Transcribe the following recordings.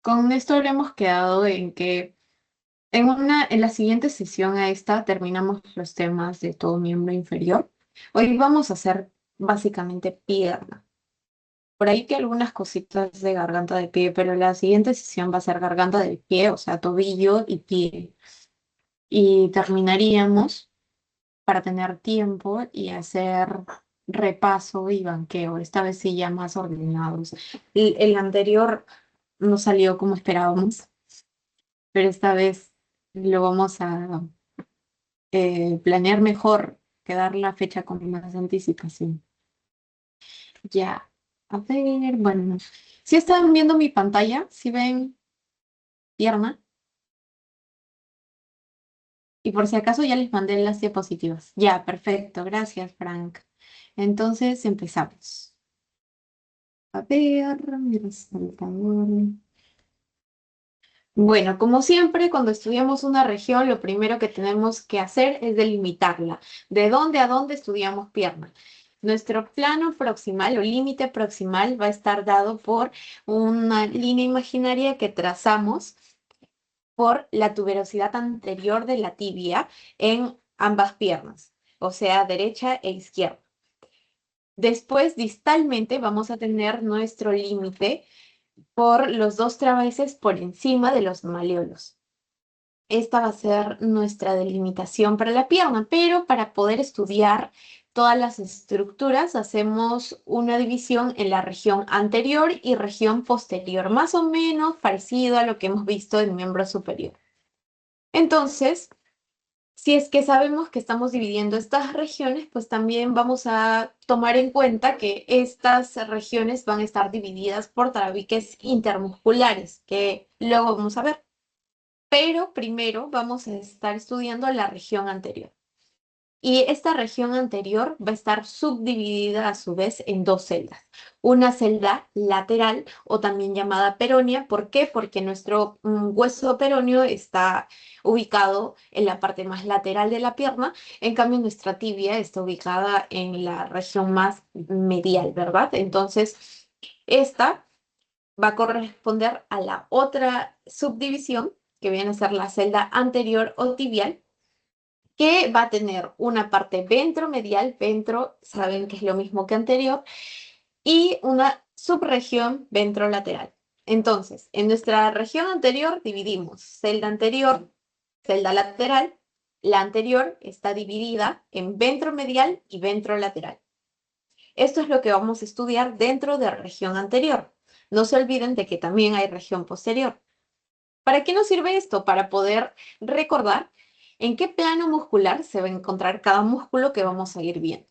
Con esto hemos quedado en que en la siguiente sesión a esta terminamos los temas de todo miembro inferior. Hoy vamos a hacer básicamente pierna. Por ahí que algunas cositas de garganta de pie, pero la siguiente sesión va a ser garganta de pie, o sea, tobillo y pie. Y terminaríamos para tener tiempo y hacer repaso y banqueo, esta vez sí ya más ordenados. El anterior no salió como esperábamos, pero esta vez lo vamos a planear mejor, que dar la fecha con más anticipación. Ya, a ver, bueno, si están viendo mi pantalla, si ven pierna, y por si acaso ya les mandé las diapositivas. Ya, perfecto, gracias, Frank. Entonces empezamos. A ver, mi resaltador. Bueno, como siempre, cuando estudiamos una región, lo primero que tenemos que hacer es delimitarla. ¿De dónde a dónde estudiamos pierna? Nuestro plano proximal o límite proximal va a estar dado por una línea imaginaria que trazamos por la tuberosidad anterior de la tibia en ambas piernas, o sea, derecha e izquierda. Después, distalmente, vamos a tener nuestro límite por los dos traveses por encima de los maleolos. Esta va a ser nuestra delimitación para la pierna, pero para poder estudiar todas las estructuras hacemos una división en la región anterior y región posterior, más o menos parecido a lo que hemos visto en miembro superior. Entonces, si es que sabemos que estamos dividiendo estas regiones, pues también vamos a tomar en cuenta que estas regiones van a estar divididas por tabiques intermusculares, que luego vamos a ver. Pero primero vamos a estar estudiando la región anterior. Y esta región anterior va a estar subdividida a su vez en dos celdas. Una celda lateral o también llamada peronea. ¿Por qué? Porque nuestro hueso peroneo está ubicado en la parte más lateral de la pierna. En cambio, nuestra tibia está ubicada en la región más medial, ¿verdad? Entonces, esta va a corresponder a la otra subdivisión, que viene a ser la celda anterior o tibial, que va a tener una parte ventromedial, ventro, saben que es lo mismo que anterior, y una subregión ventrolateral. Entonces, en nuestra región anterior dividimos celda anterior, celda lateral. La anterior está dividida en ventromedial y ventrolateral. Esto es lo que vamos a estudiar dentro de región anterior. No se olviden de que también hay región posterior. ¿Para qué nos sirve esto? Para poder recordar en qué plano muscular se va a encontrar cada músculo que vamos a ir viendo.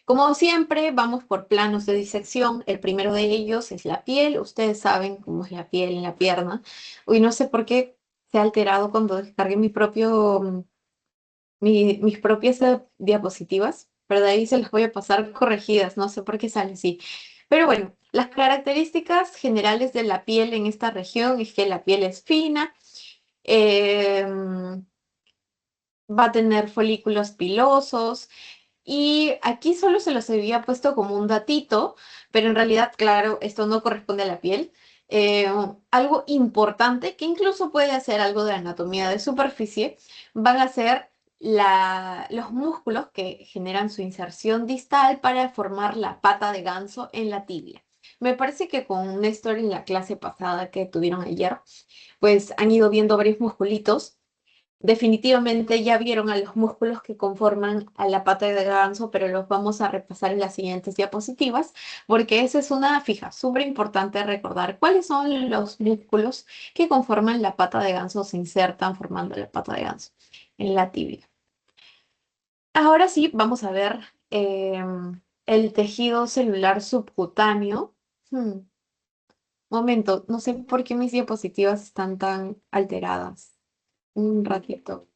Como siempre, vamos por planos de disección. El primero de ellos es la piel. Ustedes saben cómo es la piel en la pierna. Uy, no sé por qué se ha alterado cuando descargué mis propias diapositivas, pero de ahí se las voy a pasar corregidas. No sé por qué sale así. Pero bueno, las características generales de la piel en esta región es que la piel es fina, va a tener folículos pilosos y aquí solo se los había puesto como un datito, pero en realidad, claro, esto no corresponde a la piel. Eh, Algo importante, que incluso puede hacer algo de anatomía de superficie, van a ser los músculos que generan su inserción distal para formar la pata de ganso en la tibia. Me parece que con Néstor en la clase pasada que tuvieron ayer, pues han ido viendo varios musculitos. Definitivamente ya vieron a los músculos que conforman a la pata de ganso, pero los vamos a repasar en las siguientes diapositivas, porque esa es una fija, súper importante recordar cuáles son los músculos que conforman la pata de ganso, se insertan formando la pata de ganso en la tibia. Ahora sí, vamos a ver el tejido celular subcutáneo. Hmm, Momento, no sé por qué mis diapositivas están tan alteradas. Un ratito.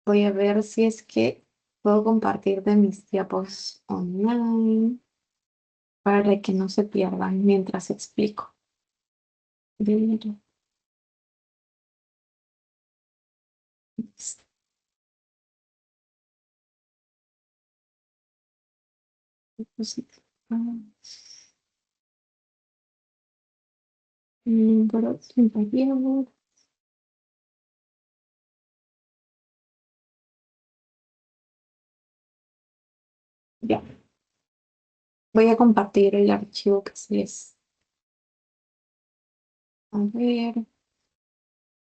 Voy a ver si es que puedo compartir de mis diapos online para que no se pierdan mientras explico. Ver, diapositivas. Pero, compañero. Ya, voy a compartir el archivo que se es. A ver,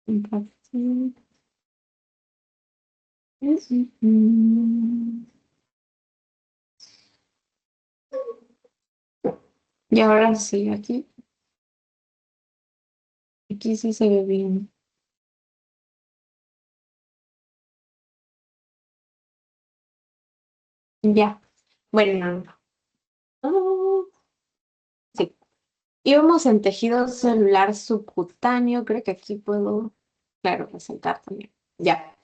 compartir. Mm. Y ahora sí, aquí sí se ve bien. Ya, bueno, ah, sí. Íbamos en tejido celular subcutáneo, creo que aquí puedo, claro, resaltar también. Ya.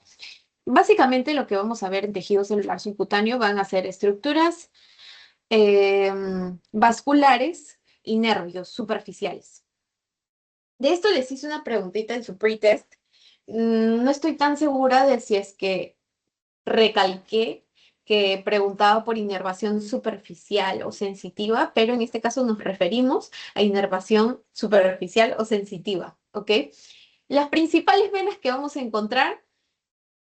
Básicamente lo que vamos a ver en tejido celular subcutáneo van a ser estructuras vasculares y nervios superficiales. De esto les hice una preguntita en su pretest. No estoy tan segura de si es que recalqué que preguntaba por inervación superficial o sensitiva, pero en este caso nos referimos a inervación superficial o sensitiva, ¿ok? Las principales venas que vamos a encontrar,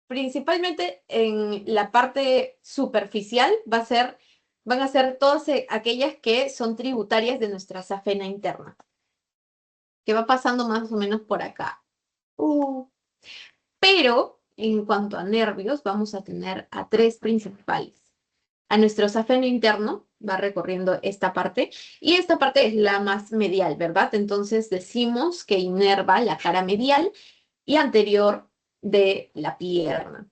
principalmente en la parte superficial, van a ser todas aquellas que son tributarias de nuestra safena interna, que va pasando más o menos por acá. Pero en cuanto a nervios, vamos a tener a tres principales. A nuestro safeno interno va recorriendo esta parte y esta parte es la más medial, ¿verdad? Entonces decimos que inerva la cara medial y anterior de la pierna.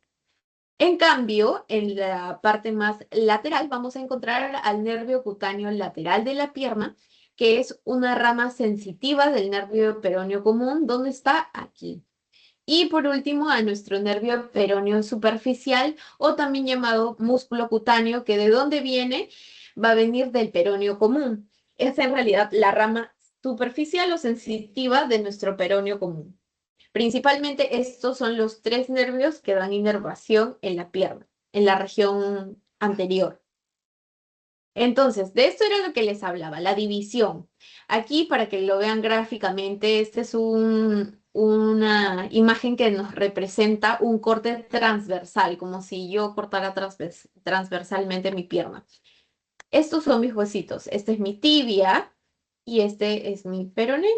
En cambio, en la parte más lateral vamos a encontrar al nervio cutáneo lateral de la pierna, que es una rama sensitiva del nervio peroneo común, donde está aquí. Y por último, a nuestro nervio peroneo superficial o también llamado músculo cutáneo, que de dónde viene, va a venir del peroneo común. Es en realidad la rama superficial o sensitiva de nuestro peroneo común. Principalmente estos son los tres nervios que dan inervación en la pierna, en la región anterior. Entonces, de esto era lo que les hablaba, la división. Aquí, para que lo vean gráficamente, este es una imagen que nos representa un corte transversal, como si yo cortara transversalmente mi pierna. Estos son mis huesitos. Este es mi tibia y este es mi peroné,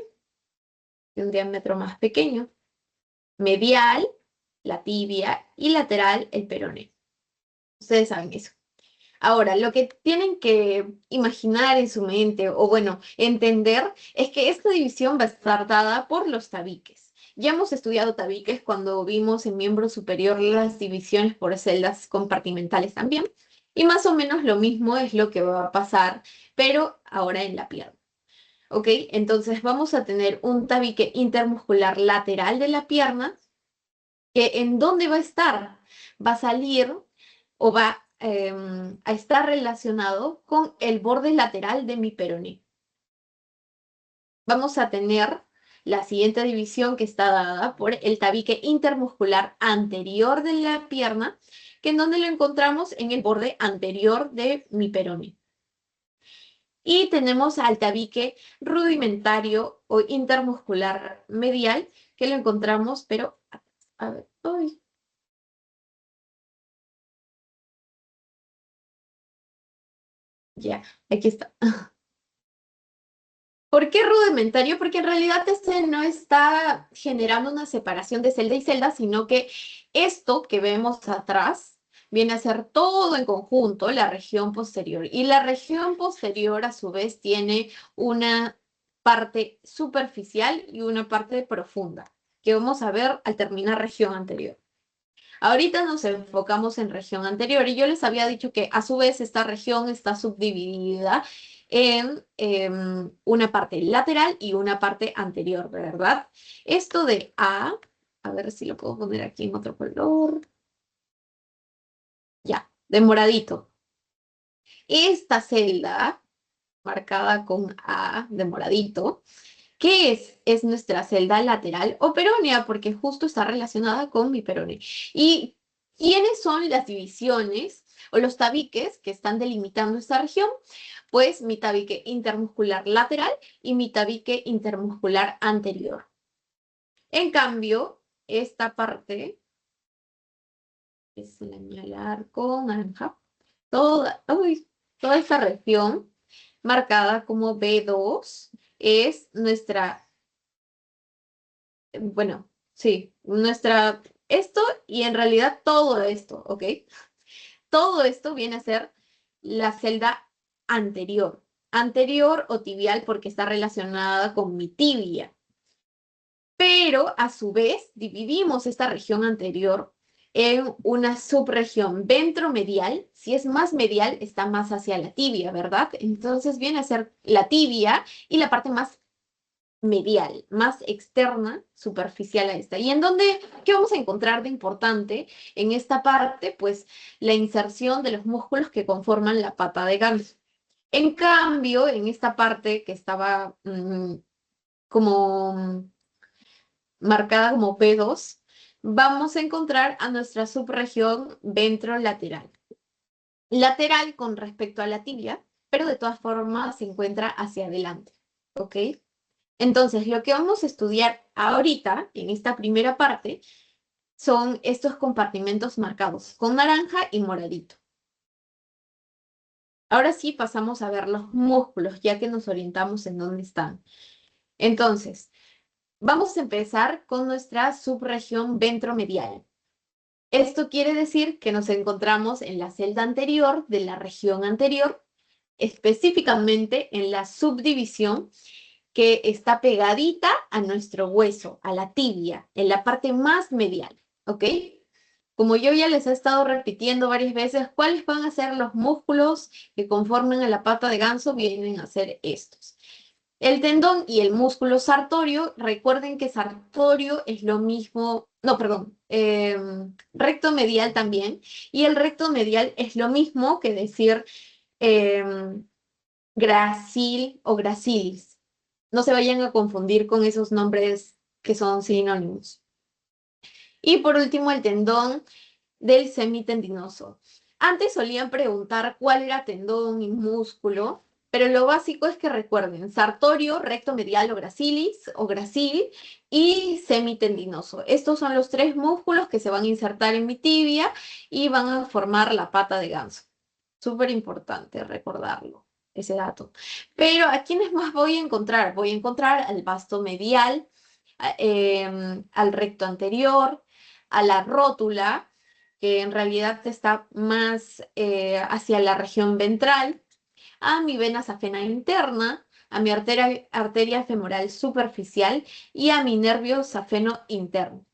de un diámetro más pequeño. Medial, la tibia, y lateral, el peroné. Ustedes saben eso. Ahora, lo que tienen que imaginar en su mente, o bueno, entender, es que esta división va a estar dada por los tabiques. Ya hemos estudiado tabiques cuando vimos en miembro superior las divisiones por celdas compartimentales también, y más o menos lo mismo es lo que va a pasar, pero ahora en la pierna. ¿Ok? Entonces vamos a tener un tabique intermuscular lateral de la pierna, que en dónde va a estar, va a salir o va a estar relacionado con el borde lateral de mi peroné. Vamos a tener la siguiente división que está dada por el tabique intermuscular anterior de la pierna, que en donde lo encontramos en el borde anterior de mi peroné. Y tenemos al tabique rudimentario o intermuscular medial, que lo encontramos, pero, a ver, uy, ya, aquí está. ¿Por qué rudimentario? Porque en realidad este no está generando una separación de celda y celda, sino que esto que vemos atrás viene a ser todo en conjunto la región posterior. Y la región posterior, a su vez, tiene una parte superficial y una parte profunda, que vamos a ver al terminar región anterior. Ahorita nos enfocamos en región anterior y yo les había dicho que a su vez esta región está subdividida en una parte lateral y una parte anterior, ¿verdad? Esto de a ver si lo puedo poner aquí en otro color, ya, de moradito. Esta celda marcada con A de moradito, ¿qué es? Es nuestra celda lateral o peronea, porque justo está relacionada con mi peroné. ¿Y quiénes son las divisiones o los tabiques que están delimitando esta región, pues mi tabique intermuscular lateral y mi tabique intermuscular anterior. En cambio, esta parte, que se la señalar con naranja, toda esta región marcada como B2 es nuestra, bueno, sí, esto y en realidad todo esto, ¿ok? Todo esto viene a ser la celda anterior. Anterior o tibial porque está relacionada con mi tibia. Pero a su vez dividimos esta región anterior en una subregión ventromedial. Si es más medial, está más hacia la tibia, ¿verdad? Entonces viene a ser la tibia y la parte más medial, más externa, superficial a esta. ¿Y en dónde, qué vamos a encontrar de importante en esta parte? Pues la inserción de los músculos que conforman la pata de ganso. En cambio, en esta parte que estaba como marcada como P2, vamos a encontrar a nuestra subregión ventrolateral. Lateral con respecto a la tibia, pero de todas formas se encuentra hacia adelante, ¿ok? Entonces, lo que vamos a estudiar ahorita, en esta primera parte, son estos compartimentos marcados con naranja y moradito. Ahora sí pasamos a ver los músculos, ya que nos orientamos en dónde están. Entonces, vamos a empezar con nuestra subregión ventromedial. Esto quiere decir que nos encontramos en la celda anterior de la región anterior, específicamente en la subdivisión que está pegadita a nuestro hueso, a la tibia, en la parte más medial, ¿ok? Como yo ya les he estado repitiendo varias veces, ¿cuáles van a ser los músculos que conforman a la pata de ganso? Vienen a ser estos. El tendón y el músculo sartorio, recuerden que sartorio es lo mismo, no, perdón, recto medial también, y el recto medial es lo mismo que decir gracil o gracilis. No se vayan a confundir con esos nombres que son sinónimos. Y por último, el tendón del semitendinoso. Antes solían preguntar cuál era tendón y músculo, pero lo básico es que recuerden sartorio, recto medial o gracilis o gracil y semitendinoso. Estos son los tres músculos que se van a insertar en mi tibia y van a formar la pata de ganso. Súper importante recordarlo, ese dato. Pero ¿a quiénes más voy a encontrar? Voy a encontrar al vasto medial, al recto anterior, a la rótula, que en realidad está más hacia la región ventral, a mi vena safena interna, a mi arteria femoral superficial y a mi nervio safeno interno.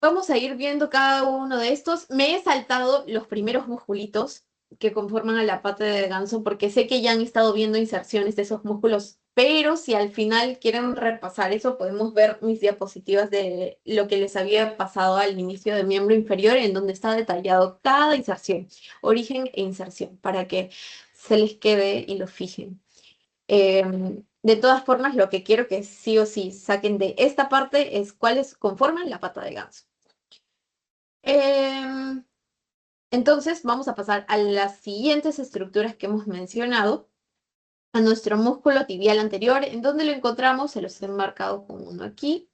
Vamos a ir viendo cada uno de estos. Me he saltado los primeros musculitos que conforman a la pata de ganso porque sé que ya han estado viendo inserciones de esos músculos, pero si al final quieren repasar eso, podemos ver mis diapositivas de lo que les había pasado al inicio de miembro inferior, en donde está detallado cada inserción, origen e inserción, para que se les quede y lo fijen. De todas formas, lo que quiero que sí o sí saquen de esta parte es cuáles conforman la pata de ganso. Em, entonces vamos a pasar a las siguientes estructuras que hemos mencionado, a nuestro músculo tibial anterior. ¿En dónde lo encontramos? Se los he marcado con uno aquí.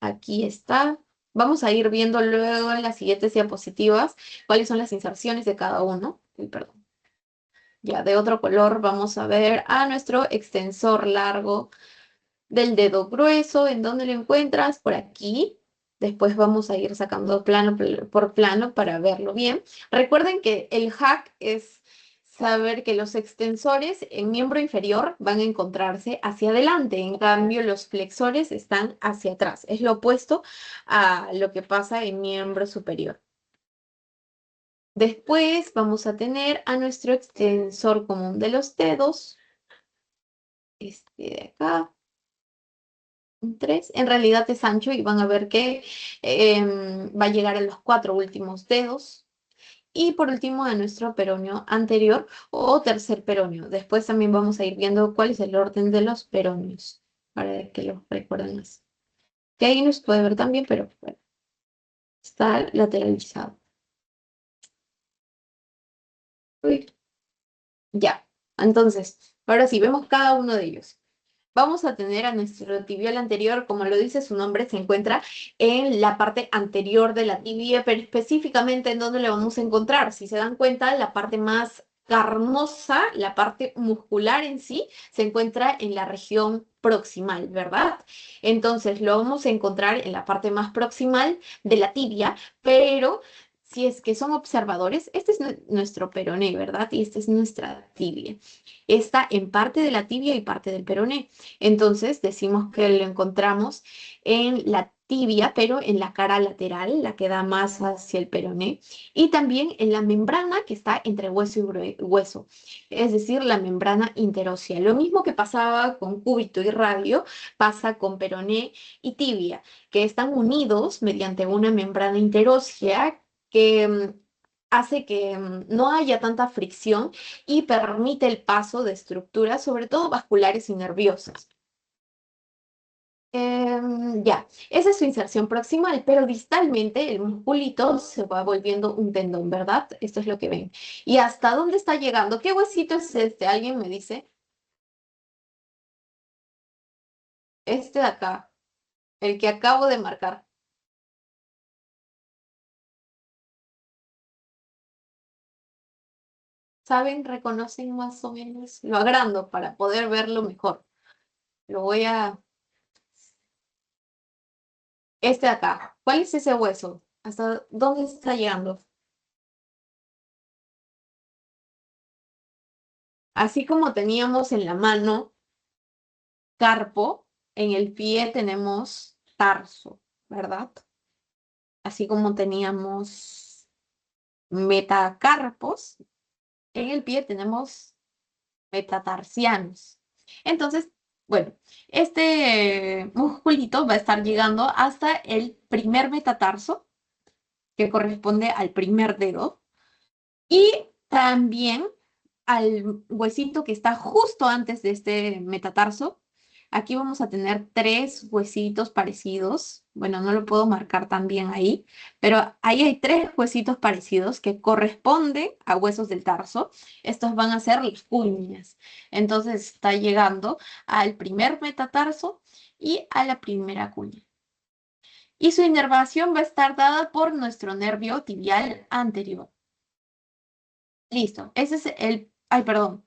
Aquí está. Vamos a ir viendo luego en las siguientes diapositivas cuáles son las inserciones de cada uno. Uy, perdón. Ya de otro color vamos a ver a nuestro extensor largo del dedo grueso. ¿En dónde lo encuentras? Por aquí. Después vamos a ir sacando plano por plano para verlo bien. Recuerden que el hack es saber que los extensores en miembro inferior van a encontrarse hacia adelante. En cambio, los flexores están hacia atrás. Es lo opuesto a lo que pasa en miembro superior. Después vamos a tener a nuestro extensor común de los dedos. Este de acá. 3, en realidad es ancho y van a ver que va a llegar a los 4 últimos dedos. Y por último a nuestro peroneo anterior o tercer peroneo. Después también vamos a ir viendo cuál es el orden de los peroneos para que lo recuerden más. Que ahí no se puede ver también, pero bueno. Está lateralizado. Uy, ya. Entonces, ahora sí, vemos cada uno de ellos. Vamos a tener a nuestro tibial anterior, como lo dice su nombre, se encuentra en la parte anterior de la tibia, pero específicamente en dónde lo vamos a encontrar. Si se dan cuenta, la parte más carnosa, la parte muscular en sí, se encuentra en la región proximal, ¿verdad? Entonces lo vamos a encontrar en la parte más proximal de la tibia, pero si es que son observadores, este es nuestro peroné, ¿verdad? Y esta es nuestra tibia. Está en parte de la tibia y parte del peroné. Entonces decimos que lo encontramos en la tibia, pero en la cara lateral, la que da más hacia el peroné, y también en la membrana que está entre hueso y hueso, es decir, la membrana interósea. Lo mismo que pasaba con cúbito y radio, pasa con peroné y tibia, que están unidos mediante una membrana interósea que hace que no haya tanta fricción y permite el paso de estructuras, sobre todo vasculares y nerviosas. Ya, esa es su inserción proximal, pero distalmente el musculito se va volviendo un tendón, ¿verdad? Esto es lo que ven. ¿Y hasta dónde está llegando? ¿Qué huesito es este? ¿Alguien me dice? Este de acá, el que acabo de marcar. ¿Saben? ¿Reconocen más o menos? Lo agrando para poder verlo mejor. Lo voy a... Este de acá. ¿Cuál es ese hueso? ¿Hasta dónde está llegando? Así como teníamos en la mano carpo, en el pie tenemos tarso, ¿verdad? Así como teníamos metacarpos, en el pie tenemos metatarsianos. Entonces, bueno, este musculito va a estar llegando hasta el primer metatarso, que corresponde al primer dedo, y también al huesito que está justo antes de este metatarso. Aquí vamos a tener tres huesitos parecidos. Bueno, no lo puedo marcar también ahí, pero ahí hay tres huesitos parecidos que corresponden a huesos del tarso. Estos van a ser las cuñas. Entonces está llegando al primer metatarso y a la primera cuña. Y su inervación va a estar dada por nuestro nervio tibial anterior. Listo, ese es ay, perdón,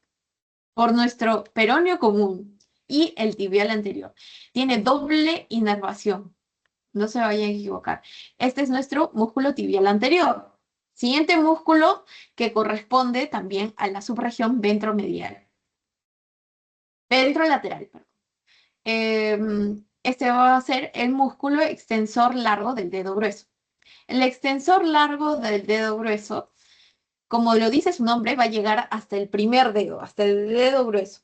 por nuestro peroneo común y el tibial anterior. Tiene doble inervación, no se vayan a equivocar. Este es nuestro músculo tibial anterior. Siguiente músculo que corresponde también a la subregión ventromedial. Ventrolateral, perdón. Este va a ser el músculo extensor largo del dedo grueso. El extensor largo del dedo grueso, como lo dice su nombre, va a llegar hasta el primer dedo, hasta el dedo grueso.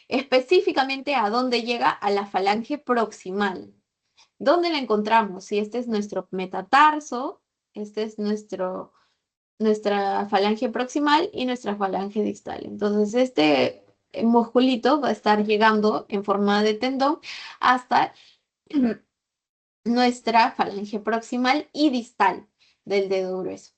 Específicamente a dónde llega, a la falange proximal. ¿Dónde la encontramos? Si este es nuestro metatarso, este es nuestra falange proximal y nuestra falange distal. Entonces, este musculito va a estar llegando en forma de tendón hasta nuestra falange proximal y distal del dedo grueso.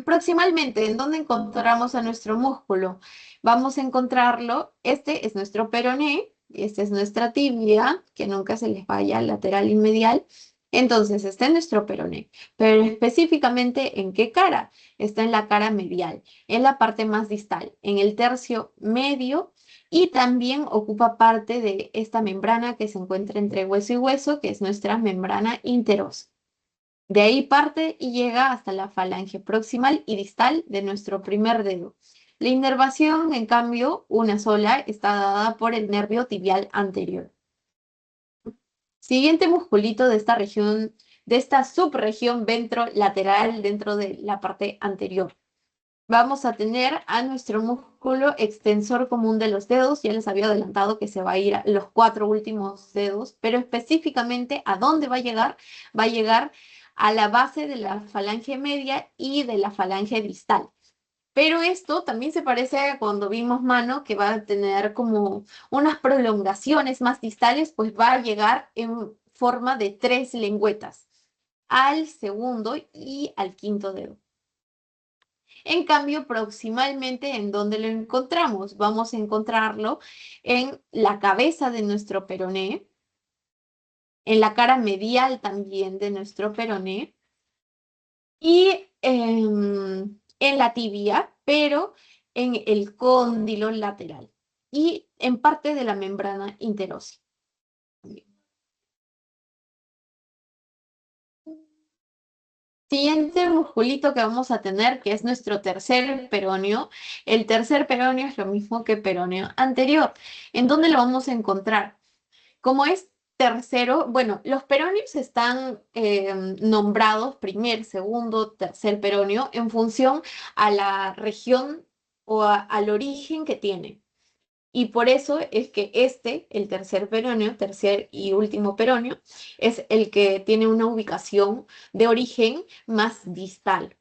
Proximalmente, ¿en dónde encontramos a nuestro músculo? Vamos a encontrarlo, este es nuestro peroné, esta es nuestra tibia, que nunca se les vaya lateral y medial. Entonces, está en nuestro peroné, pero específicamente ¿en qué cara? Está en la cara medial, en la parte más distal, en el tercio medio, y también ocupa parte de esta membrana que se encuentra entre hueso y hueso, que es nuestra membrana interosa. De ahí parte y llega hasta la falange proximal y distal de nuestro primer dedo. La inervación, en cambio, una sola, está dada por el nervio tibial anterior. Siguiente musculito de esta región, de esta subregión ventrolateral dentro de la parte anterior. Vamos a tener a nuestro músculo extensor común de los dedos. Ya les había adelantado que se va a ir a los cuatro últimos dedos, pero específicamente a dónde va a llegar a la base de la falange media y de la falange distal. Pero esto también se parece a cuando vimos mano, que va a tener como unas prolongaciones más distales, pues va a llegar en forma de tres lengüetas. al segundo y al quinto dedo. En cambio, proximalmente, ¿en dónde lo encontramos? Vamos a encontrarlo en la cabeza de nuestro peroné, en la cara medial también de nuestro peroné y en la tibia, pero en el cóndilo lateral y en parte de la membrana interósea. Siguiente musculito que vamos a tener, que es nuestro tercer peroneo. El tercer peroneo es lo mismo que peroneo anterior. ¿En dónde lo vamos a encontrar? Como es tercero, bueno, los peroneos están nombrados primer, segundo, tercer peroneo en función a la región o al origen que tiene. Y por eso es que este, el tercer peroneo, tercer y último peroneo, es el que tiene una ubicación de origen más distal.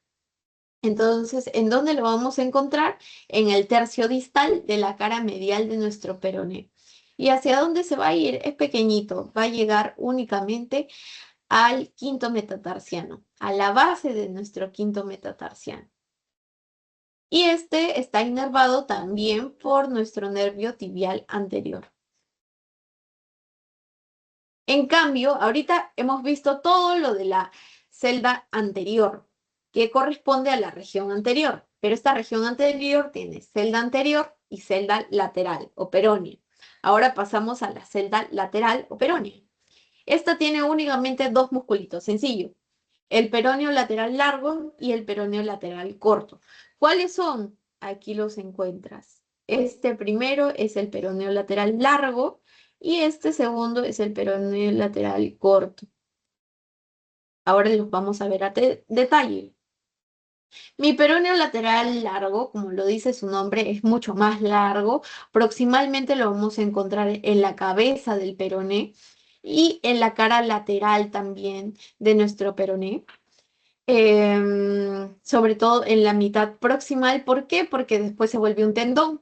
Entonces, ¿en dónde lo vamos a encontrar? En el tercio distal de la cara medial de nuestro peroneo. ¿Y hacia dónde se va a ir? Es pequeñito, va a llegar únicamente al quinto metatarsiano, a la base de nuestro quinto metatarsiano. Y este está inervado también por nuestro nervio tibial anterior. En cambio, ahorita hemos visto todo lo de la celda anterior, que corresponde a la región anterior, pero esta región anterior tiene celda anterior y celda lateral o peronea. Ahora pasamos a la celda lateral o peronea. Esta tiene únicamente dos musculitos, sencillo, el peroneo lateral largo y el peroneo lateral corto. ¿Cuáles son? Aquí los encuentras. Este primero es el peroneo lateral largo y este segundo es el peroneo lateral corto. Ahora los vamos a ver a detalle. Mi peroneo lateral largo, como lo dice su nombre, es mucho más largo. Proximalmente lo vamos a encontrar en la cabeza del peroné y en la cara lateral también de nuestro peroné. Sobre todo en la mitad proximal. ¿Por qué? Porque después se vuelve un tendón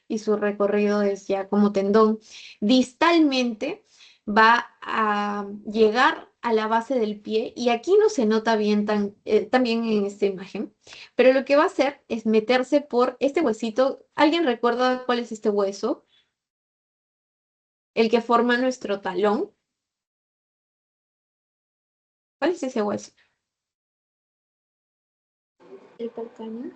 y su recorrido es ya como tendón. Distalmente va a llegar a la base del pie y aquí no se nota bien también en esta imagen, pero lo que va a hacer es meterse por este huesito. ¿Alguien recuerda cuál es este hueso? El que forma nuestro talón. ¿Cuál es ese hueso? El calcáneo.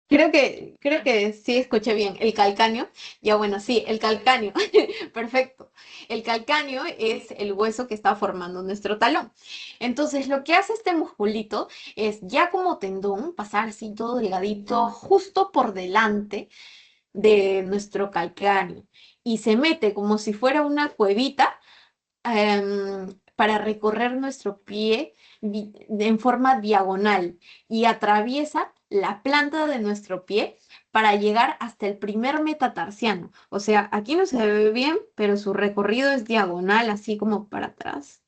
Creo que sí escuché bien. El calcáneo. Ya bueno, sí, el calcáneo. Perfecto. El calcáneo es el hueso que está formando nuestro talón. Entonces, lo que hace este musculito es ya como tendón, pasar así todo delgadito, justo por delante de nuestro calcáneo. Y se mete como si fuera una cuevita para recorrer nuestro pie en forma diagonal y atraviesa la planta de nuestro pie para llegar hasta el primer metatarsiano. O sea, aquí no se ve bien, pero su recorrido es diagonal, así como para atrás,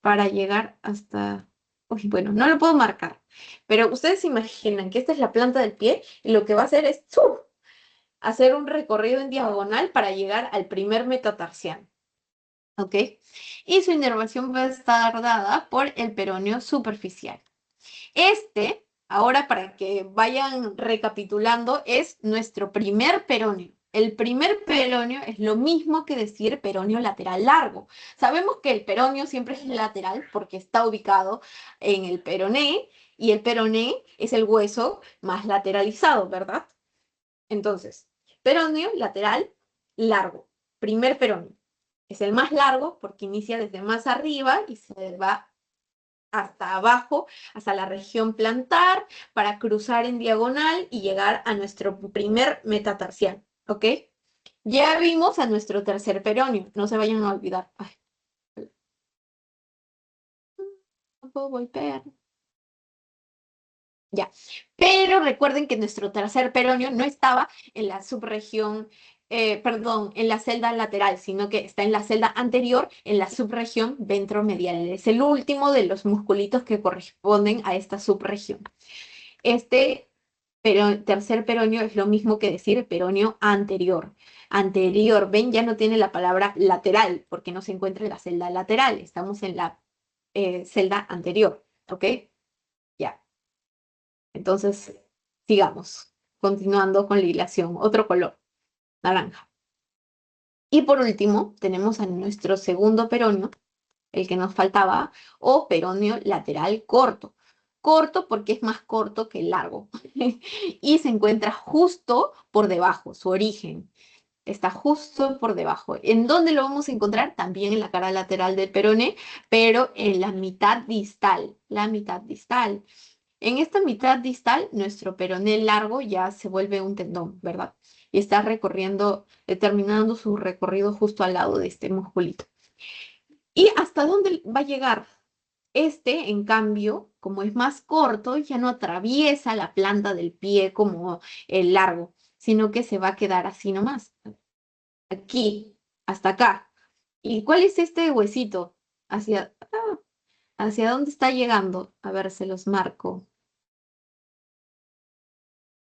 para llegar hasta... Uy, bueno, no lo puedo marcar, pero ustedes se imaginan que esta es la planta del pie y lo que va a hacer es ¡zuf! Hacer un recorrido en diagonal para llegar al primer metatarsiano. ¿Ok? Y su inervación va a estar dada por el peroneo superficial. Este, ahora para que vayan recapitulando, es nuestro primer peroneo. El primer peroneo es lo mismo que decir peroneo lateral largo. Sabemos que el peroneo siempre es lateral porque está ubicado en el peroné y el peroné es el hueso más lateralizado, ¿verdad? Entonces, peroneo lateral largo, primer peroneo. Es el más largo porque inicia desde más arriba y se va hasta abajo, hasta la región plantar, para cruzar en diagonal y llegar a nuestro primer metatarsiano, ¿ok? Ya vimos a nuestro tercer peroneo, no se vayan a olvidar. Ay, no puedo volver. Ya, pero recuerden que nuestro tercer peroneo no estaba en la subregión, perdón, en la celda lateral, sino que está en la celda anterior, en la subregión ventromedial. Es el último de los musculitos que corresponden a esta subregión. Este tercer peroneo es lo mismo que decir peroneo anterior. anterior. Ven, ya no tiene la palabra lateral, porque no se encuentra en la celda lateral. Estamos en la celda anterior, ¿ok? Ya. Entonces, sigamos. Continuando con la hilación. Otro color, naranja. Y por último, tenemos a nuestro segundo peroneo, el que nos faltaba, o peroneo lateral corto. Corto porque es más corto que largo. Y se encuentra justo por debajo, su origen. Está justo por debajo. ¿En dónde lo vamos a encontrar? También en la cara lateral del peroné, pero en la mitad distal. La mitad distal. En esta mitad distal, nuestro peroné largo ya se vuelve un tendón, ¿verdad? Y está recorriendo, terminando su recorrido justo al lado de este musculito. ¿Y hasta dónde va a llegar? Este, en cambio, como es más corto, ya no atraviesa la planta del pie como el largo, sino que se va a quedar así nomás, aquí, hasta acá. ¿Y cuál es este huesito? ¿Hacia dónde está llegando? A ver, se los marco.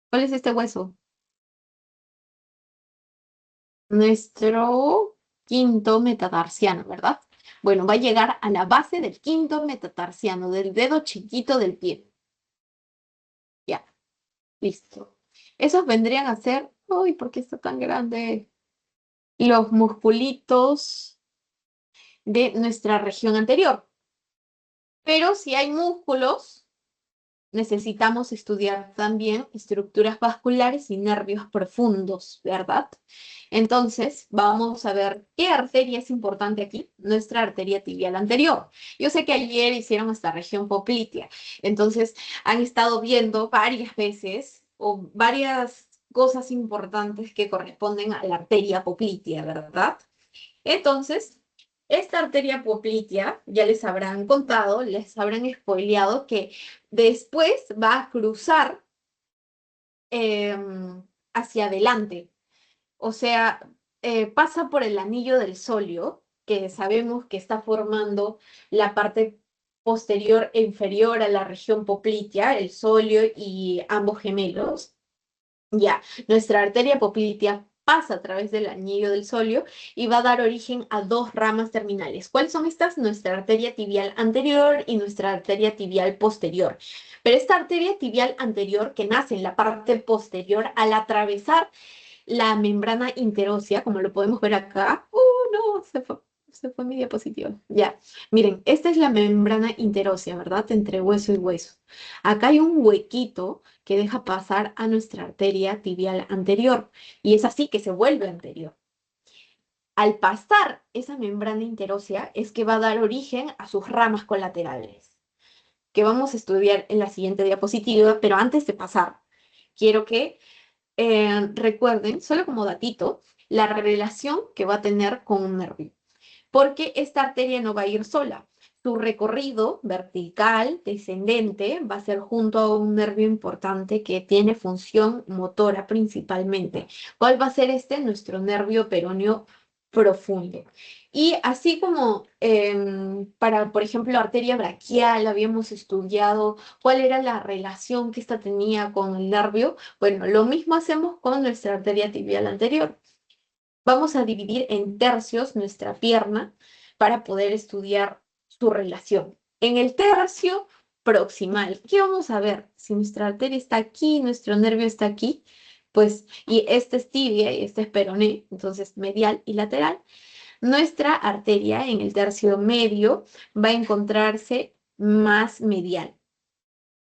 ¿Cuál es este hueso? Nuestro quinto metatarsiano, ¿verdad? Bueno, va a llegar a la base del quinto metatarsiano, del dedo chiquito del pie. Ya, listo. Esos vendrían a ser, uy, ¿por qué está tan grande? Los musculitos de nuestra región anterior. Pero si hay músculos, necesitamos estudiar también estructuras vasculares y nervios profundos, ¿verdad? Entonces, vamos a ver qué arteria es importante aquí, nuestra arteria tibial anterior. Yo sé que ayer hicieron esta región poplitea, entonces han estado viendo varias veces o varias cosas importantes que corresponden a la arteria poplitea, ¿verdad? Entonces, esta arteria poplitea, ya les habrán contado, les habrán spoileado que después va a cruzar hacia adelante. O sea, pasa por el anillo del sóleo, que sabemos que está formando la parte posterior e inferior a la región poplitea, el sóleo y ambos gemelos. Ya, nuestra arteria poplitea pasa a través del anillo del sóleo y va a dar origen a dos ramas terminales. ¿Cuáles son estas? Nuestra arteria tibial anterior y nuestra arteria tibial posterior. Pero esta arteria tibial anterior que nace en la parte posterior, al atravesar la membrana interósea, como lo podemos ver acá. No, se fue mi diapositiva. Ya, miren, esta es la membrana interósea, ¿verdad? Entre hueso y hueso. Acá hay un huequito que deja pasar a nuestra arteria tibial anterior y es así que se vuelve anterior. Al pasar esa membrana interósea es que va a dar origen a sus ramas colaterales, que vamos a estudiar en la siguiente diapositiva, pero antes de pasar, quiero que recuerden, solo como datito, la relación que va a tener con un nervio, porque esta arteria no va a ir sola. Su recorrido vertical, descendente, va a ser junto a un nervio importante que tiene función motora principalmente. ¿Cuál va a ser este? Nuestro nervio peroneo profundo. Y así como para, por ejemplo, la arteria braquial, habíamos estudiado cuál era la relación que esta tenía con el nervio. Bueno, lo mismo hacemos con nuestra arteria tibial anterior. Vamos a dividir en tercios nuestra pierna para poder estudiar su relación. En el tercio proximal, ¿qué vamos a ver? Si nuestra arteria está aquí, nuestro nervio está aquí, pues, y este es tibia y este es peroné, entonces medial y lateral, nuestra arteria en el tercio medio va a encontrarse más medial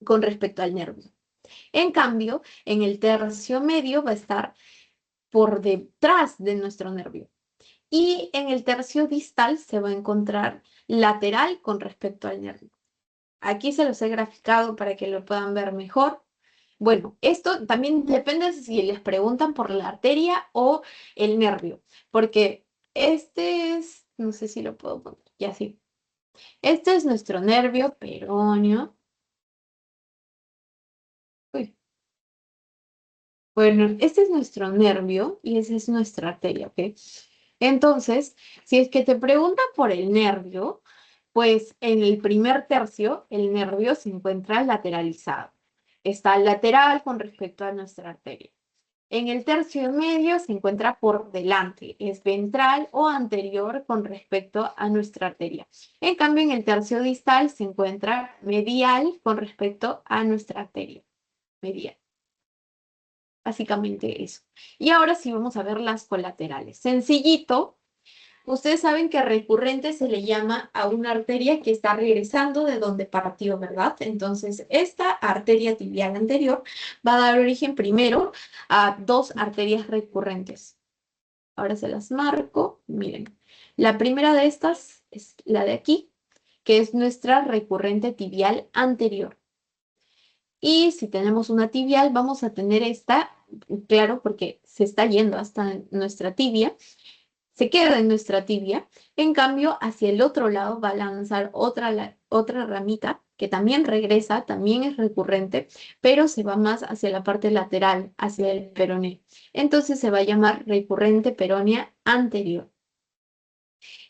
con respecto al nervio. En cambio, en el tercio medio va a estar por detrás de nuestro nervio. Y en el tercio distal se va a encontrar lateral con respecto al nervio. Aquí se los he graficado para que lo puedan ver mejor. Bueno, esto también depende si les preguntan por la arteria o el nervio, porque este es, no sé si lo puedo poner, ya sí. Este es nuestro nervio peroneo. Uy. Bueno, este es nuestro nervio y esa es nuestra arteria, ¿ok? Entonces, si es que te preguntan por el nervio, pues en el primer tercio el nervio se encuentra lateralizado. Está lateral con respecto a nuestra arteria. En el tercio medio se encuentra por delante, es ventral o anterior con respecto a nuestra arteria. En cambio, en el tercio distal se encuentra medial con respecto a nuestra arteria. Medial. Básicamente eso. Y ahora sí vamos a ver las colaterales. Sencillito. Ustedes saben que recurrente se le llama a una arteria que está regresando de donde partió, ¿verdad? Entonces, esta arteria tibial anterior va a dar origen primero a dos arterias recurrentes. Ahora se las marco. Miren, la primera de estas es la de aquí, que es nuestra recurrente tibial anterior. Y si tenemos una tibial, vamos a tener esta, claro, porque se está yendo hasta nuestra tibia, se queda en nuestra tibia. En cambio, hacia el otro lado va a lanzar otra ramita que también regresa, también es recurrente, pero se va más hacia la parte lateral, hacia el peroné. Entonces se va a llamar recurrente peronea anterior.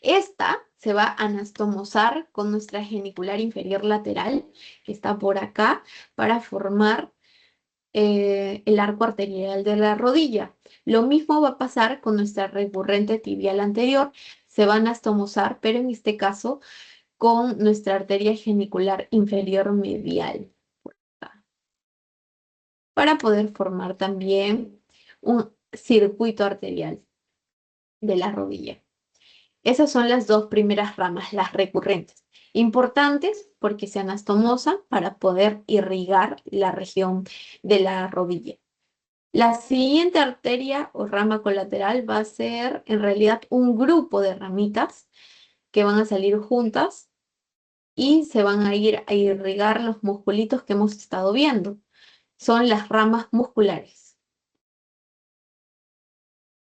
Esta se va a anastomosar con nuestra genicular inferior lateral, que está por acá, para formar el arco arterial de la rodilla. Lo mismo va a pasar con nuestra recurrente tibial anterior. Se van a anastomosar, pero en este caso con nuestra arteria genicular inferior medial, para poder formar también un circuito arterial de la rodilla. Esas son las dos primeras ramas, las recurrentes. Importantes porque se anastomosan para poder irrigar la región de la rodilla. La siguiente arteria o rama colateral va a ser en realidad un grupo de ramitas que van a salir juntas y se van a ir a irrigar los musculitos que hemos estado viendo. Son las ramas musculares.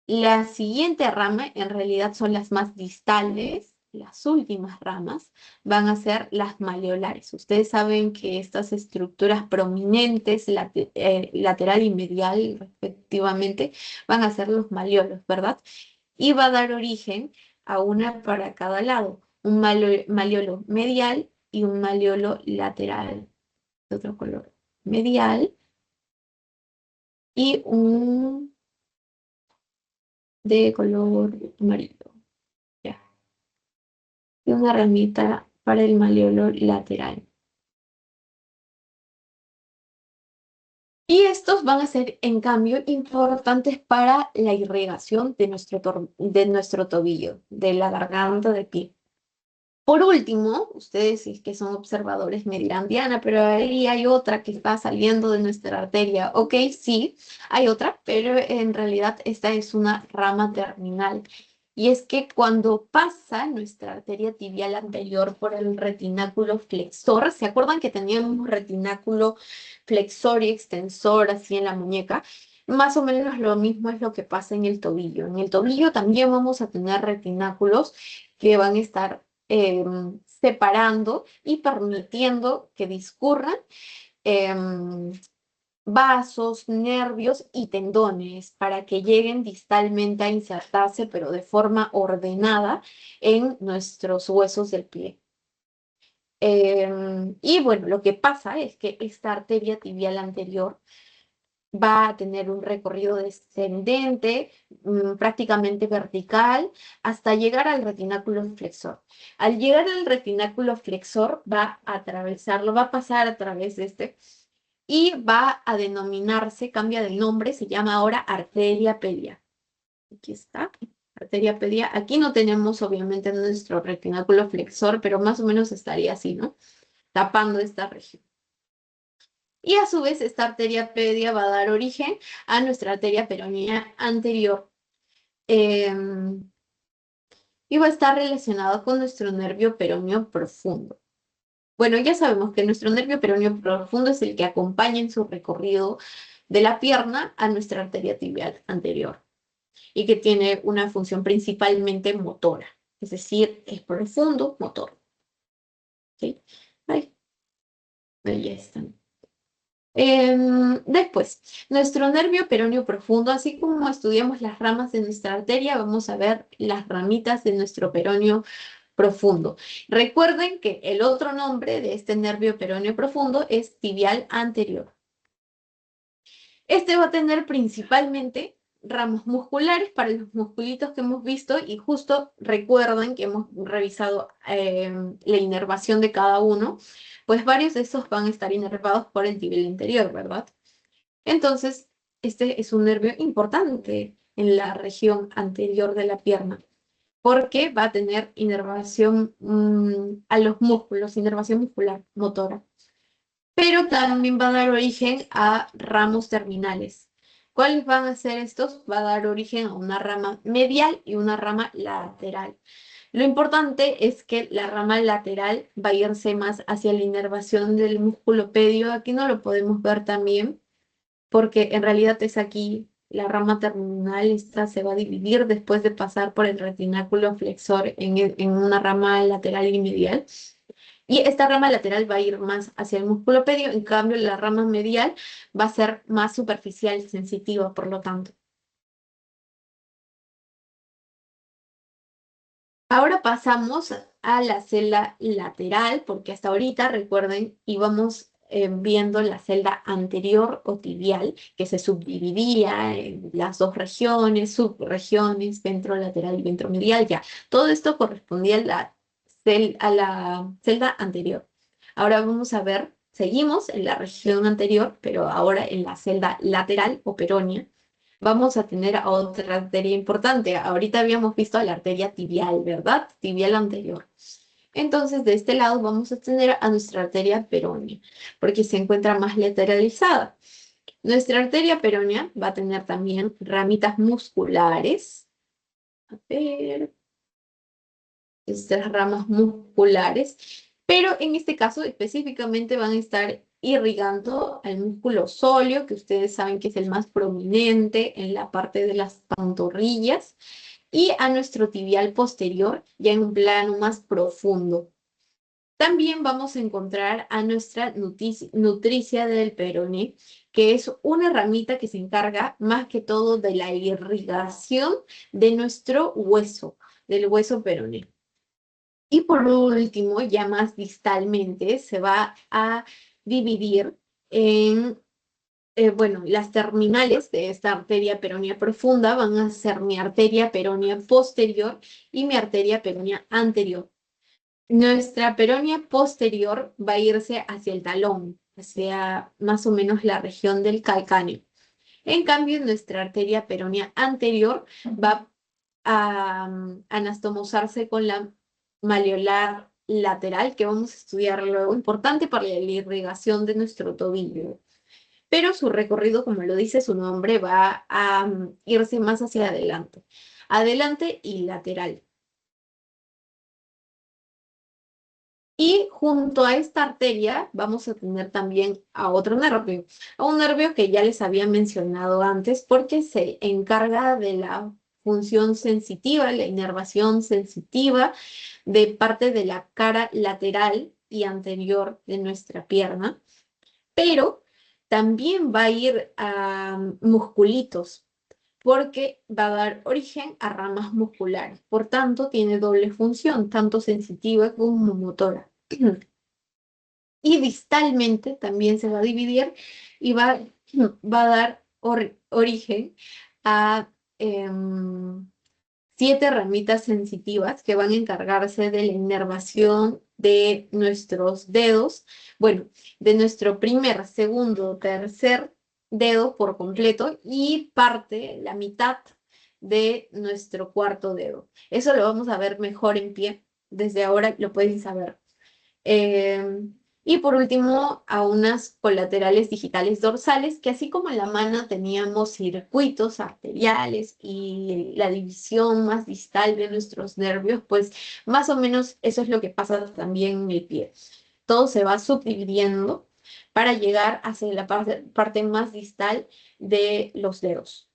La siguiente rama en realidad son las más distales. Las últimas ramas van a ser las maleolares. Ustedes saben que estas estructuras prominentes, lateral y medial respectivamente, van a ser los maleolos, ¿verdad? Y va a dar origen a una para cada lado, un maleolo medial y un maleolo lateral, de otro color, medial, y un de color amarillo, ya, y una ramita para el maleolo lateral. Y estos van a ser, en cambio, importantes para la irrigación de nuestro tobillo, de la garganta de pie. Por último, ustedes si es que son observadores me dirán, Diana, pero ahí hay otra que está saliendo de nuestra arteria. Ok, sí, hay otra, pero en realidad esta es una rama terminal. Y es que cuando pasa nuestra arteria tibial anterior por el retináculo flexor, ¿se acuerdan que teníamos un retináculo flexor y extensor así en la muñeca? Más o menos lo mismo es lo que pasa en el tobillo. En el tobillo también vamos a tener retináculos que van a estar separando y permitiendo que discurran em, vasos, nervios y tendones para que lleguen distalmente a insertarse, pero de forma ordenada en nuestros huesos del pie. Y bueno, lo que pasa es que esta arteria tibial anterior va a tener un recorrido descendente, prácticamente vertical, hasta llegar al retináculo flexor. Al llegar al retináculo flexor va a atravesarlo, va a pasar a través de este y va a denominarse, cambia de nombre, se llama ahora arteria pedia. Aquí está, arteria pedia. Aquí no tenemos obviamente nuestro retináculo flexor, pero más o menos estaría así, ¿no? Tapando esta región. Y a su vez, esta arteria pedia va a dar origen a nuestra arteria peronea anterior. Y va a estar relacionado con nuestro nervio peroneo profundo. Bueno, ya sabemos que nuestro nervio peroneo profundo es el que acompaña en su recorrido de la pierna a nuestra arteria tibial anterior y que tiene una función principalmente motora, es decir, es profundo motor. ¿Sí? Ahí ya están. Después, nuestro nervio peroneo profundo, así como estudiamos las ramas de nuestra arteria, vamos a ver las ramitas de nuestro peroneo profundo. Recuerden que el otro nombre de este nervio peroneo profundo es tibial anterior. Este va a tener principalmente ramos musculares para los musculitos que hemos visto y justo recuerden que hemos revisado la inervación de cada uno, pues varios de estos van a estar inervados por el tibial anterior, ¿verdad? Entonces, este es un nervio importante en la región anterior de la pierna porque va a tener inervación a los músculos, inervación muscular motora, pero también va a dar origen a ramos terminales. ¿Cuáles van a ser estos? Va a dar origen a una rama medial y una rama lateral. Lo importante es que la rama lateral va a irse más hacia la inervación del músculo pedio. Aquí no lo podemos ver también, porque en realidad es aquí la rama terminal, esta se va a dividir después de pasar por el retináculo flexor en una rama lateral y medial. Y esta rama lateral va a ir más hacia el músculo pedio, en cambio la rama medial va a ser más superficial, sensitiva, por lo tanto. Ahora pasamos a la celda lateral, porque hasta ahorita, recuerden, íbamos viendo la celda anterior o tibial, que se subdividía en las dos regiones, subregiones, ventrolateral y ventromedial, ya. Todo esto correspondía a la celda anterior. Ahora vamos a ver, seguimos en la región anterior, pero ahora en la celda lateral o peronea vamos a tener a otra arteria importante. Ahorita habíamos visto a la arteria tibial, ¿verdad? Tibial anterior. Entonces, de este lado vamos a tener a nuestra arteria peronea, porque se encuentra más lateralizada. Nuestra arteria peronea va a tener también ramitas musculares. A ver, estas ramas musculares, pero en este caso específicamente van a estar irrigando al músculo sóleo, que ustedes saben que es el más prominente en la parte de las pantorrillas, y a nuestro tibial posterior, ya en un plano más profundo. También vamos a encontrar a nuestra nutricia del peroné, que es una ramita que se encarga más que todo de la irrigación de nuestro hueso, del hueso peroné. Y por último, ya más distalmente, se va a dividir en, bueno, las terminales de esta arteria peronea profunda van a ser mi arteria peronea posterior y mi arteria peronea anterior. Nuestra peronea posterior va a irse hacia el talón, hacia más o menos la región del calcáneo. En cambio, nuestra arteria peronea anterior va a anastomosarse con la malleolar lateral, que vamos a estudiar luego, importante para la irrigación de nuestro tobillo. Pero su recorrido, como lo dice su nombre, va a irse más hacia adelante. Adelante y lateral. Y junto a esta arteria vamos a tener también a otro nervio, a un nervio que ya les había mencionado antes porque se encarga de la función sensitiva, la inervación sensitiva de parte de la cara lateral y anterior de nuestra pierna, pero también va a ir a musculitos porque va a dar origen a ramas musculares. Por tanto, tiene doble función, tanto sensitiva como motora. Y distalmente también se va a dividir y va a dar origen a 7 ramitas sensitivas que van a encargarse de la inervación de nuestros dedos, bueno, de nuestro primer, segundo, tercer dedo por completo y parte, la mitad de nuestro cuarto dedo. Eso lo vamos a ver mejor en pie. Desde ahora lo pueden saber. Y por último, a unas colaterales digitales dorsales, que así como en la mano teníamos circuitos arteriales y la división más distal de nuestros nervios, pues más o menos eso es lo que pasa también en el pie. Todo se va subdividiendo para llegar hacia la parte más distal de los dedos.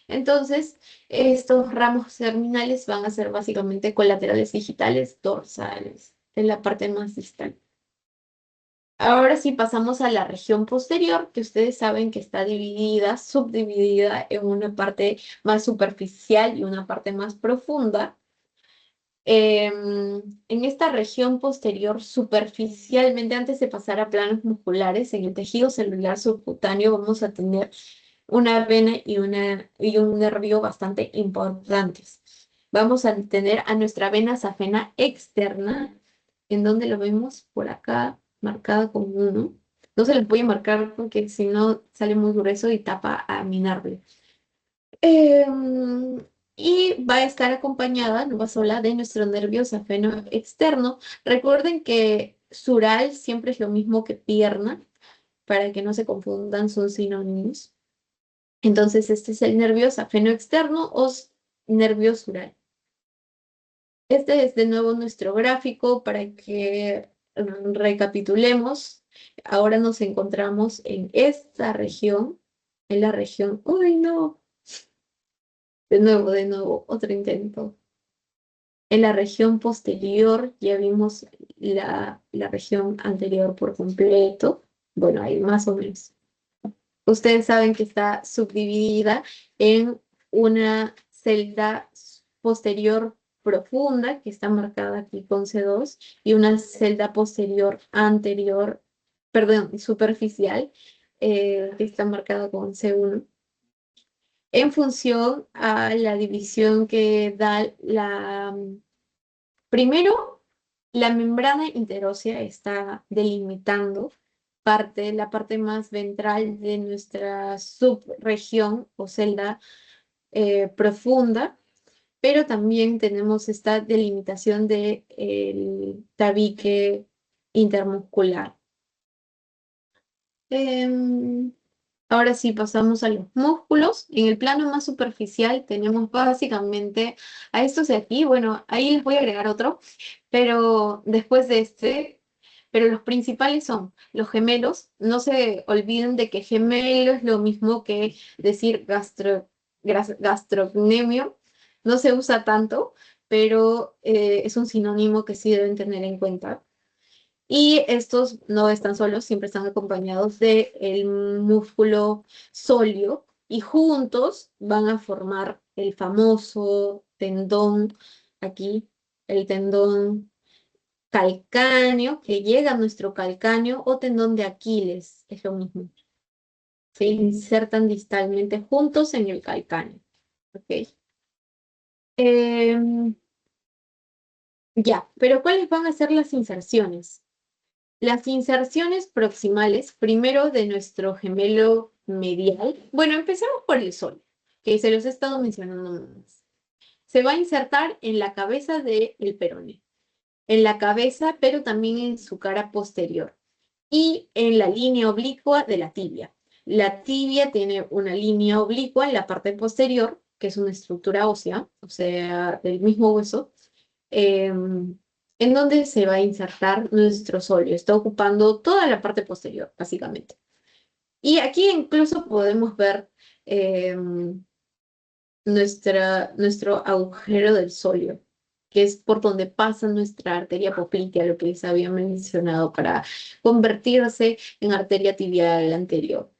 Entonces, estos ramos terminales van a ser básicamente colaterales digitales dorsales, en la parte más distal. Ahora sí pasamos a la región posterior, que ustedes saben que está dividida, subdividida en una parte más superficial y una parte más profunda. En esta región posterior, superficialmente, antes de pasar a planos musculares, en el tejido celular subcutáneo vamos a tener una vena y un nervio bastante importantes. Vamos a tener a nuestra vena safena externa, en donde lo vemos por acá, marcada con uno. No se les voy a marcar porque si no sale muy grueso y tapa a mi nervio. Em, y va a estar acompañada, no va sola, de nuestro nervio safeno externo. Recuerden que sural siempre es lo mismo que pierna, para que no se confundan, son sinónimos. Entonces, este es el nervio safeno externo o nervio sural. Este es de nuevo nuestro gráfico para que recapitulemos. Ahora nos encontramos en esta región, en la región, ¡uy, no! De nuevo, otro intento. En la región posterior ya vimos la región anterior por completo. Bueno, ahí más o menos. Ustedes saben que está subdividida en una celda posterior profunda, que está marcada aquí con C2, y una celda posterior anterior, perdón, superficial, que está marcada con C1 en función a la división que da primero, la membrana interósea está delimitando la parte más ventral de nuestra subregión o celda profunda, pero también tenemos esta delimitación del tabique intermuscular. Em, Ahora sí, pasamos a los músculos. En el plano más superficial tenemos básicamente a estos de aquí. Bueno, ahí les voy a agregar otro, pero después de este, pero los principales son los gemelos. No se olviden de que gemelo es lo mismo que decir gastrocnemio. No se usa tanto, pero es un sinónimo que sí deben tener en cuenta. Y estos no están solos, siempre están acompañados del músculo sóleo y juntos van a formar el famoso tendón, aquí, el tendón calcáneo, que llega a nuestro calcáneo, o tendón de Aquiles, es lo mismo. Se insertan distalmente juntos en el calcáneo. ¿Ok? Em, ya, pero ¿cuáles van a ser las inserciones? Las inserciones proximales, primero de nuestro gemelo medial. Bueno, empecemos por el sol, que se los he estado mencionando más. Se va a insertar en la cabeza del peroné, en la cabeza, pero también en su cara posterior y en la línea oblicua de la tibia. La tibia tiene una línea oblicua en la parte posterior, que es una estructura ósea, o sea, del mismo hueso, en donde se va a insertar nuestro sóleo. Está ocupando toda la parte posterior, básicamente. Y aquí incluso podemos ver nuestro agujero del sóleo, que es por donde pasa nuestra arteria poplitea, lo que les había mencionado, para convertirse en arteria tibial anterior.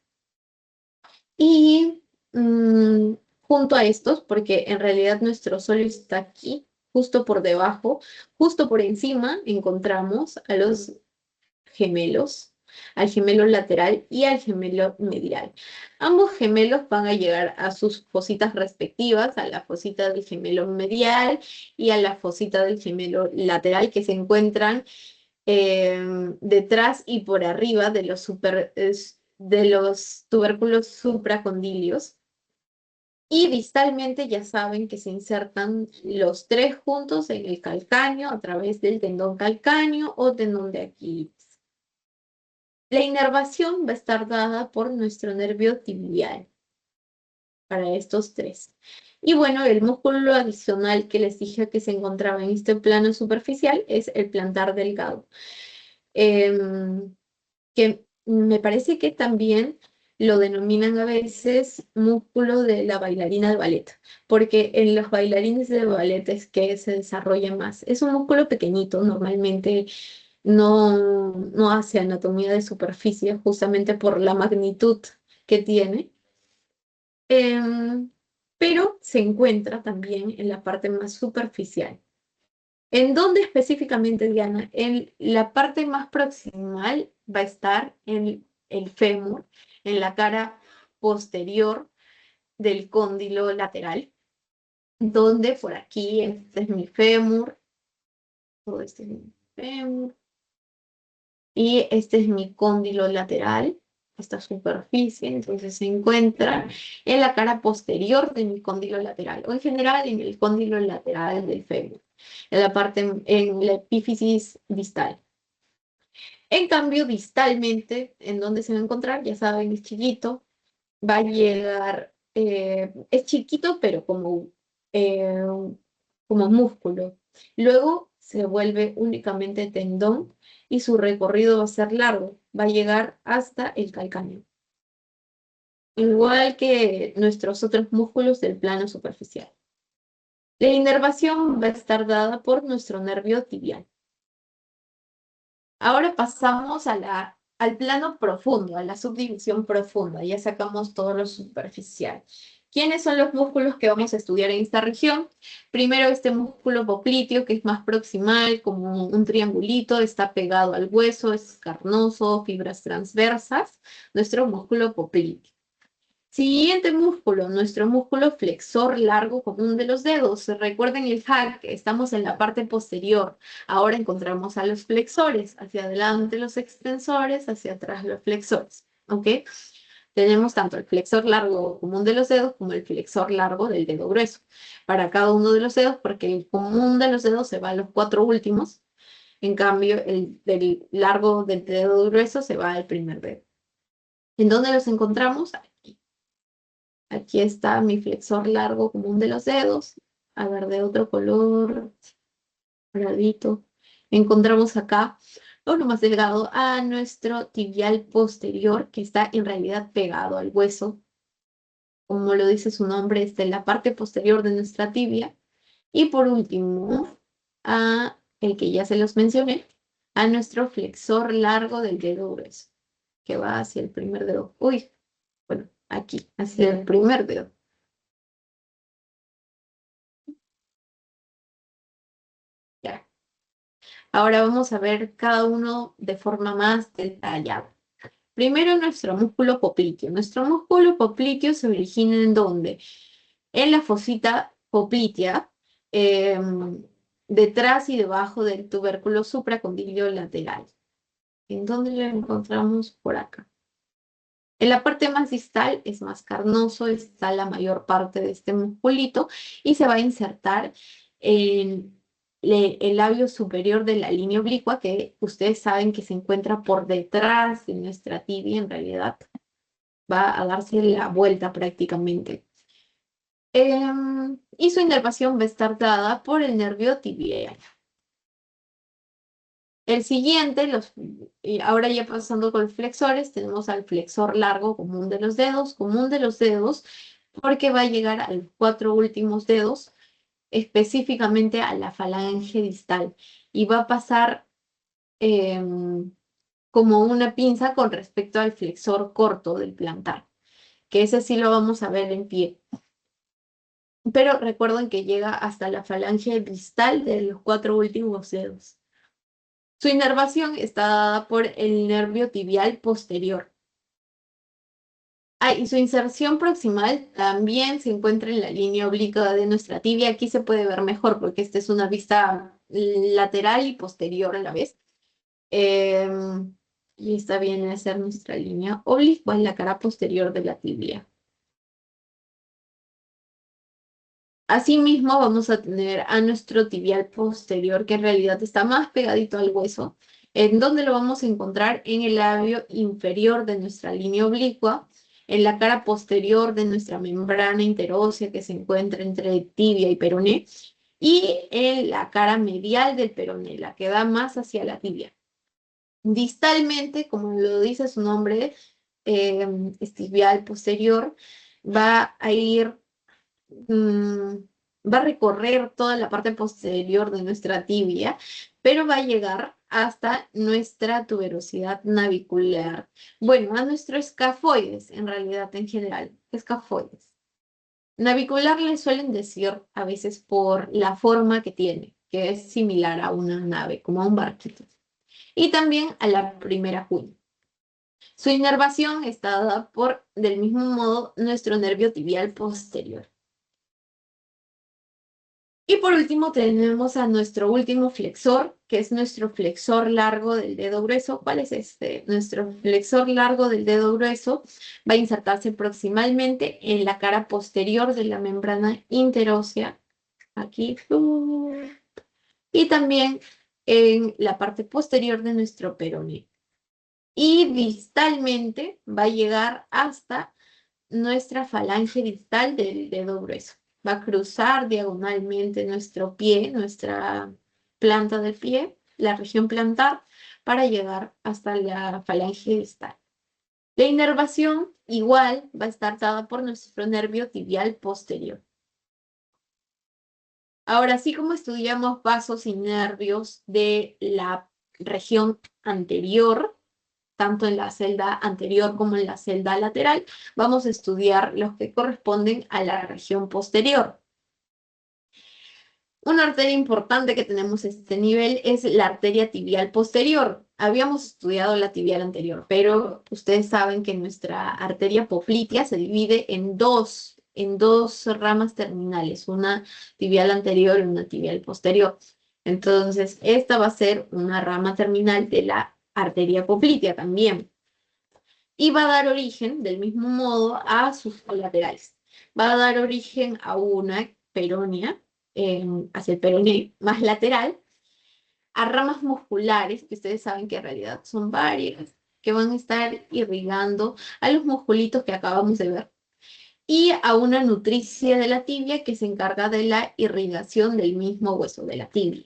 Y junto a estos, porque en realidad nuestro sóleo está aquí, justo por debajo, justo por encima, encontramos a los gemelos, al gemelo lateral y al gemelo medial. Ambos gemelos van a llegar a sus fositas respectivas, a la fosita del gemelo medial y a la fosita del gemelo lateral, que se encuentran detrás y por arriba de de los tubérculos supracondilios. Y distalmente ya saben que se insertan los tres juntos en el calcáneo a través del tendón calcáneo o tendón de Aquiles. La inervación va a estar dada por nuestro nervio tibial para estos tres. Y bueno, el músculo adicional que les dije que se encontraba en este plano superficial es el plantar delgado, que me parece que también lo denominan a veces músculo de la bailarina de ballet, porque en los bailarines de ballet es que se desarrolla más. Es un músculo pequeñito, normalmente no hace anatomía de superficie, justamente por la magnitud que tiene, em, pero se encuentra también en la parte más superficial. ¿En dónde específicamente, Diana? En la parte más proximal va a estar en el fémur, en la cara posterior del cóndilo lateral, donde por aquí, este es mi fémur, todo este es mi fémur, y este es mi cóndilo lateral, esta superficie, entonces se encuentra en la cara posterior de mi cóndilo lateral, o en general en el cóndilo lateral del fémur, en la parte, en la epífisis distal. En cambio, distalmente, en donde se va a encontrar, ya saben, es chiquito, va a llegar, es chiquito, pero eh, como músculo. Luego se vuelve únicamente tendón y su recorrido va a ser largo, va a llegar hasta el calcáneo. Igual que nuestros otros músculos del plano superficial. La inervación va a estar dada por nuestro nervio tibial. Ahora pasamos al plano profundo, a la subdivisión profunda. Ya sacamos todo lo superficial. ¿Quiénes son los músculos que vamos a estudiar en esta región? Primero, este músculo popliteo, que es más proximal, como un triangulito, está pegado al hueso, es carnoso, fibras transversas. Nuestro músculo popliteo. Siguiente músculo, nuestro músculo flexor largo común de los dedos. Recuerden el hack, estamos en la parte posterior. Ahora encontramos a los flexores, hacia adelante los extensores, hacia atrás los flexores. ¿Ok? Tenemos tanto el flexor largo común de los dedos como el flexor largo del dedo grueso. Para cada uno de los dedos, porque el común de los dedos se va a los 4 últimos. En cambio, el del largo del dedo grueso se va al primer dedo. ¿En dónde los encontramos? Aquí está mi flexor largo común de los dedos. A ver, de otro color, moradito. Encontramos acá, uno más delgado, a nuestro tibial posterior, que está en realidad pegado al hueso. Como lo dice su nombre, está en la parte posterior de nuestra tibia. Y por último, a el que ya se los mencioné, a nuestro flexor largo del dedo grueso, que va hacia el primer dedo. Uy, bueno, aquí, hacia el primer dedo. Ya. Ahora vamos a ver cada uno de forma más detallada. Primero, nuestro músculo popliteo. Nuestro músculo popliteo se origina ¿en dónde? En la fosita poplitea, detrás y debajo del tubérculo supracondilio lateral. ¿En dónde lo encontramos? Por acá. En la parte más distal es más carnoso, está la mayor parte de este musculito y se va a insertar en el labio superior de la línea oblicua, que ustedes saben que se encuentra por detrás de nuestra tibia, en realidad va a darse la vuelta prácticamente. Y su inervación va a estar dada por el nervio tibial. El siguiente, y ahora ya pasando con los flexores, tenemos al flexor largo común de los dedos, porque va a llegar a los 4 últimos dedos, específicamente a la falange distal, y va a pasar como una pinza con respecto al flexor corto del plantar, que ese sí lo vamos a ver en pie. Pero recuerden que llega hasta la falange distal de los 4 últimos dedos. Su inervación está dada por el nervio tibial posterior. Y su inserción proximal también se encuentra en la línea oblicuo de nuestra tibia. Aquí se puede ver mejor porque esta es una vista lateral y posterior a la vez. Y esta viene a ser nuestra línea oblicua en la cara posterior de la tibia. Asimismo, vamos a tener a nuestro tibial posterior, que en realidad está más pegadito al hueso. ¿En dónde lo vamos a encontrar? En el labio inferior de nuestra línea oblicua, en la cara posterior de nuestra membrana interósea que se encuentra entre tibia y peroné, y en la cara medial del peroné, la que da más hacia la tibia. Distalmente, como lo dice su nombre, tibial posterior, va a ir va a recorrer toda la parte posterior de nuestra tibia, pero va a llegar hasta nuestra tuberosidad navicular. Bueno, a nuestro escafoides, en realidad, en general, escafoides. Navicular le suelen decir a veces por la forma que tiene, que es similar a una nave, como a un barquito. Y también a la primera cuña. Su inervación está dada por, del mismo modo, nuestro nervio tibial posterior. Y por último tenemos a nuestro último flexor, que es nuestro flexor largo del dedo grueso. ¿Cuál es este? Nuestro flexor largo del dedo grueso va a insertarse proximalmente en la cara posterior de la membrana interósea. Aquí. Y también en la parte posterior de nuestro peroné. Y distalmente va a llegar hasta nuestra falange distal del dedo grueso. Va a cruzar diagonalmente nuestro pie, nuestra planta del pie, la región plantar, para llegar hasta la falange distal. La inervación igual va a estar dada por nuestro nervio tibial posterior. Ahora, así como estudiamos vasos y nervios de la región anterior, tanto en la celda anterior como en la celda lateral, vamos a estudiar los que corresponden a la región posterior. Una arteria importante que tenemos a este nivel es la arteria tibial posterior. Habíamos estudiado la tibial anterior, pero ustedes saben que nuestra arteria poplitea se divide en dos ramas terminales, una tibial anterior y una tibial posterior. Entonces, esta va a ser una rama terminal de la arteria poplitea también. Y va a dar origen, del mismo modo, a sus colaterales. Va a dar origen a una peronea, hacia el peroné más lateral, a ramas musculares, que ustedes saben que en realidad son varias, que van a estar irrigando a los musculitos que acabamos de ver, y a una nutricia de la tibia que se encarga de la irrigación del mismo hueso de la tibia.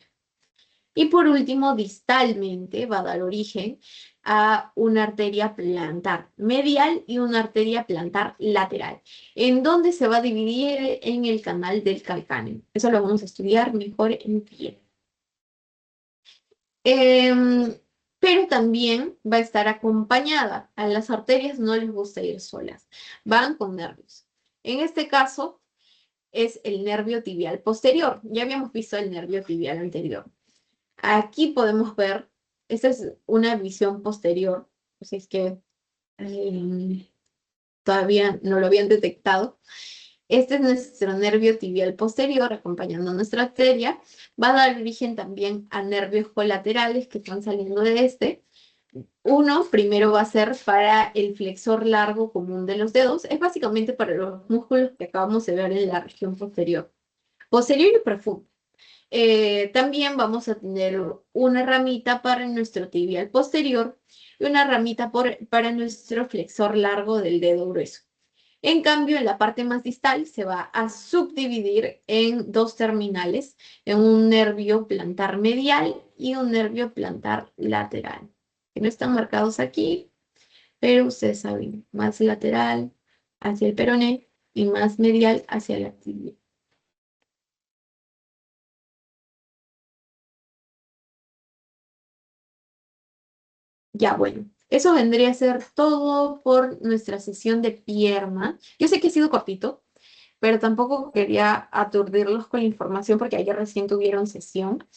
Y por último, distalmente va a dar origen a una arteria plantar medial y una arteria plantar lateral, en donde se va a dividir en el canal del calcáneo. Eso lo vamos a estudiar mejor en pie. Pero también va a estar acompañada. A las arterias no les gusta ir solas, van con nervios. En este caso es el nervio tibial posterior. Ya habíamos visto el nervio tibial anterior. Aquí podemos ver, esta es una visión posterior, si es que todavía no lo habían detectado. Este es nuestro nervio tibial posterior, acompañando nuestra arteria. Va a dar origen también a nervios colaterales que están saliendo de este. Uno primero va a ser para el flexor largo común de los dedos. Es básicamente para los músculos que acabamos de ver en la región posterior. Posterior y profundo. También vamos a tener una ramita para nuestro tibial posterior y una ramita para nuestro flexor largo del dedo grueso. En cambio, en la parte más distal se va a subdividir en dos terminales, en un nervio plantar medial y un nervio plantar lateral, que no están marcados aquí, pero ustedes saben, más lateral hacia el peroné y más medial hacia la tibia. Ya, bueno, eso vendría a ser todo por nuestra sesión de pierna. Yo sé que ha sido cortito, pero tampoco quería aturdirlos con la información porque ayer recién tuvieron sesión.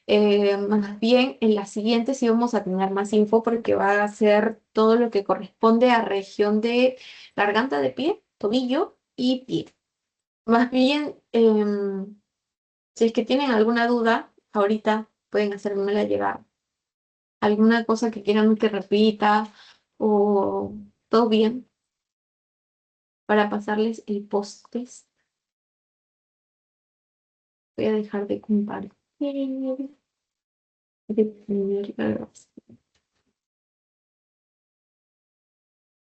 Más bien, en la siguiente sí vamos a tener más info porque va a ser todo lo que corresponde a región de garganta de pie, tobillo y pie. Más bien, si es que tienen alguna duda, ahorita pueden hacérmela llegar. Alguna cosa que quieran que repita o todo bien para pasarles el post-test. Voy a dejar de compartir.